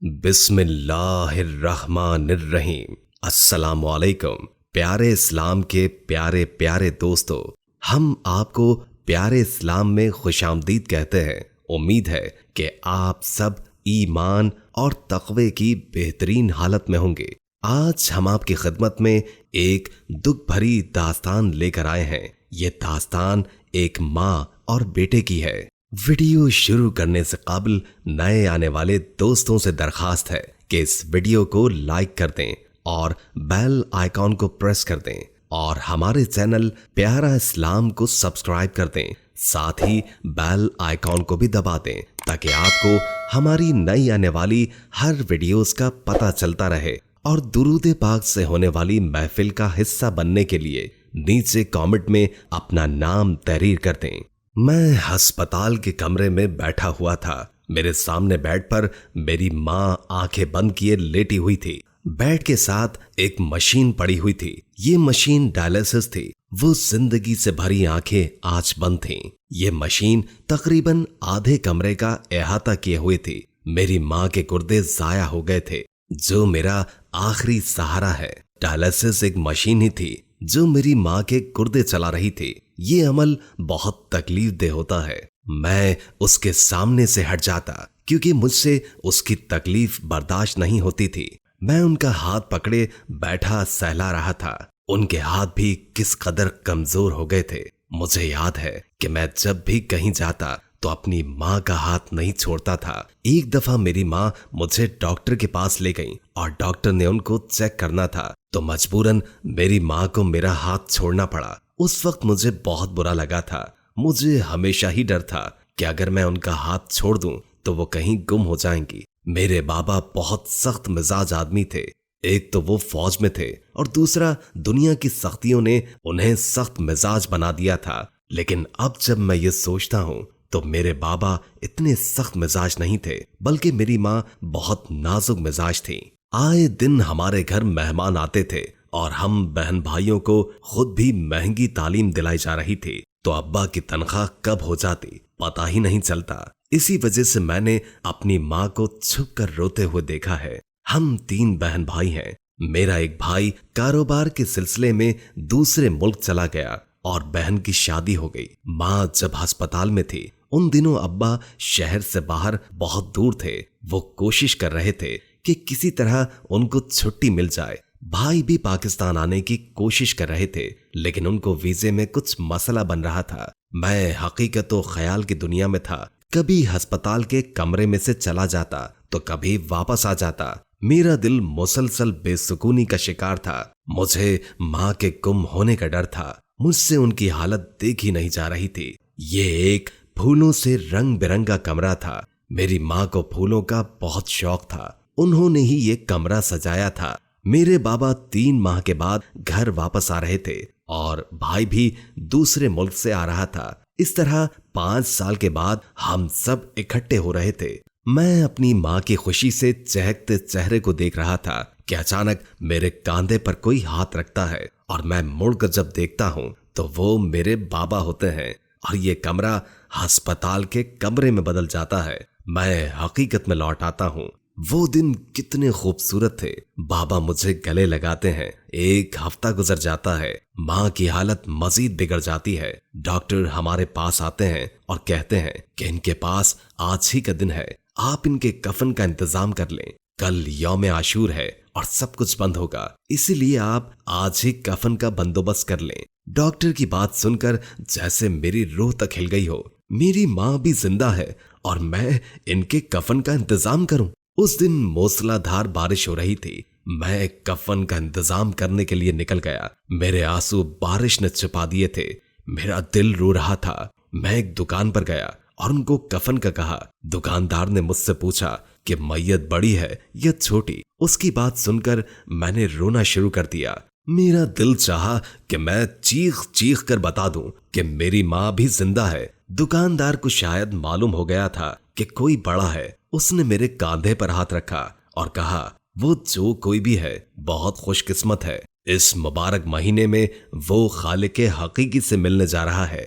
بسم اللہ الرحمن الرحیم۔ السلام علیکم پیارے اسلام کے پیارے پیارے دوستو، ہم آپ کو پیارے اسلام میں خوش آمدید کہتے ہیں۔ امید ہے کہ آپ سب ایمان اور تقوی کی بہترین حالت میں ہوں گے۔ آج ہم آپ کی خدمت میں ایک دکھ بھری داستان لے کر آئے ہیں۔ یہ داستان ایک ماں اور بیٹے کی ہے۔ ویڈیو شروع کرنے سے قبل نئے آنے والے دوستوں سے درخواست ہے کہ اس ویڈیو کو لائک کر دیں اور بیل آئیکن کو پریس کر دیں اور ہمارے چینل پیارا اسلام کو سبسکرائب کر دیں، ساتھ ہی بیل آئیکن کو بھی دبا دیں تاکہ آپ کو ہماری نئی آنے والی ہر ویڈیوز کا پتہ چلتا رہے۔ اور درود پاک سے ہونے والی محفل کا حصہ بننے کے لیے نیچے کامنٹ میں اپنا نام تحریر کر دیں۔ میں ہسپتال کے کمرے میں بیٹھا ہوا تھا۔ میرے سامنے بیڈ پر میری ماں آنکھیں بند کیے لیٹی ہوئی تھی۔ بیڈ کے ساتھ ایک مشین پڑی ہوئی تھی۔ یہ مشین ڈائلیسس تھی۔ وہ زندگی سے بھری آنکھیں آج بند تھیں۔ یہ مشین تقریباً آدھے کمرے کا احاطہ کیے ہوئے تھی۔ میری ماں کے گردے ضائع ہو گئے تھے، جو میرا آخری سہارا ہے۔ ڈائلیسس ایک مشین ہی تھی جو میری ماں کے گردے چلا رہی تھی۔ یہ عمل بہت تکلیف دہ ہوتا ہے۔ میں اس کے سامنے سے ہٹ جاتا کیونکہ مجھ سے اس کی تکلیف برداشت نہیں ہوتی تھی۔ میں ان کا ہاتھ پکڑے بیٹھا سہلا رہا تھا۔ ان کے ہاتھ بھی کس قدر کمزور ہو گئے تھے۔ مجھے یاد ہے کہ میں جب بھی کہیں جاتا تو اپنی ماں کا ہاتھ نہیں چھوڑتا تھا۔ ایک دفعہ میری ماں مجھے ڈاکٹر کے پاس لے گئی اور ڈاکٹر نے ان کو چیک کرنا تھا تو مجبوراً میری ماں کو میرا ہاتھ چھوڑنا پڑا۔ اس وقت مجھے بہت برا لگا تھا۔ مجھے ہمیشہ ہی ڈر تھا کہ اگر میں ان کا ہاتھ چھوڑ دوں تو وہ کہیں گم ہو جائیں گی۔ میرے بابا بہت سخت مزاج آدمی تھے۔ ایک تو وہ فوج میں تھے اور دوسرا دنیا کی سختیوں نے انہیں سخت مزاج بنا دیا تھا۔ لیکن اب جب میں یہ سوچتا ہوں تو میرے بابا اتنے سخت مزاج نہیں تھے، بلکہ میری ماں بہت نازک مزاج تھی۔ آئے دن ہمارے گھر مہمان آتے تھے اور ہم بہن بھائیوں کو خود بھی مہنگی تعلیم دلائی جا رہی تھی تو ابا کی تنخواہ کب ہو جاتی پتہ ہی نہیں چلتا۔ اسی وجہ سے میں نے اپنی ماں کو چھپ کر روتے ہوئے دیکھا ہے۔ ہم 3 بہن بھائی ہیں۔ میرا ایک بھائی کاروبار کے سلسلے میں دوسرے ملک چلا گیا اور بہن کی شادی ہو گئی۔ ماں جب ہسپتال میں تھی ان دنوں ابا شہر سے باہر بہت دور تھے۔ وہ کوشش کر رہے تھے کہ کسی طرح ان کو چھٹی مل جائے۔ بھائی بھی پاکستان آنے کی کوشش کر رہے تھے لیکن ان کو ویزے میں کچھ مسئلہ بن رہا تھا۔ میں حقیقت و خیال کی دنیا میں تھا۔ کبھی ہسپتال کے کمرے میں سے چلا جاتا تو کبھی واپس آ جاتا۔ میرا دل مسلسل بے سکونی کا شکار تھا۔ مجھے ماں کے گم ہونے کا ڈر تھا۔ مجھ سے ان کی حالت دیکھی نہیں جا رہی تھی۔ یہ ایک پھولوں سے رنگ برنگا کمرہ تھا۔ میری ماں کو پھولوں کا بہت شوق تھا۔ انہوں نے ہی یہ کمرہ سجایا تھا۔ میرے بابا 3 ماہ کے بعد گھر واپس آ رہے تھے اور بھائی بھی دوسرے ملک سے آ رہا تھا۔ اس طرح 5 سال کے بعد ہم سب اکٹھے ہو رہے تھے۔ میں اپنی ماں کی خوشی سے چہکتے چہرے کو دیکھ رہا تھا کہ اچانک میرے کاندھے پر کوئی ہاتھ رکھتا ہے اور میں مڑ کر جب دیکھتا ہوں تو وہ میرے بابا ہوتے ہیں اور یہ کمرہ ہسپتال کے کمرے میں بدل جاتا ہے۔ میں حقیقت میں لوٹ آتا ہوں۔ وہ دن کتنے خوبصورت تھے۔ بابا مجھے گلے لگاتے ہیں۔ ایک ہفتہ گزر جاتا ہے۔ ماں کی حالت مزید بگڑ جاتی ہے۔ ڈاکٹر ہمارے پاس آتے ہیں اور کہتے ہیں کہ ان کے پاس آج ہی کا دن ہے، آپ ان کے کفن کا انتظام کر لیں۔ کل یوم عاشور ہے اور سب کچھ بند ہوگا، اسی لیے آپ آج ہی کفن کا بندوبست کر لیں۔ ڈاکٹر کی بات سن کر جیسے میری روح تک ہل گئی ہو۔ میری ماں بھی زندہ ہے اور میں ان کے کفن کا انتظام کروں۔ اس دن موسلا دھار بارش ہو رہی تھی۔ میں کفن کا انتظام کرنے کے لیے نکل گیا۔ میرے آنسو بارش نے چھپا دیے تھے۔ میرا دل رو رہا تھا۔ میں ایک دکان پر گیا اور ان کو کفن کا کہا۔ دکاندار نے مجھ سے پوچھا کہ میت بڑی ہے یا چھوٹی۔ اس کی بات سن کر میں نے رونا شروع کر دیا۔ میرا دل چاہا کہ میں چیخ چیخ کر بتا دوں کہ میری ماں بھی زندہ ہے۔ دکاندار کو شاید معلوم ہو گیا تھا کہ کوئی بڑا ہے۔ اس نے میرے کاندھے پر ہاتھ رکھا اور کہا، وہ جو کوئی بھی ہے بہت خوش قسمت ہے۔ اس مبارک مہینے میں وہ خالق حقیقی سے ملنے جا رہا ہے۔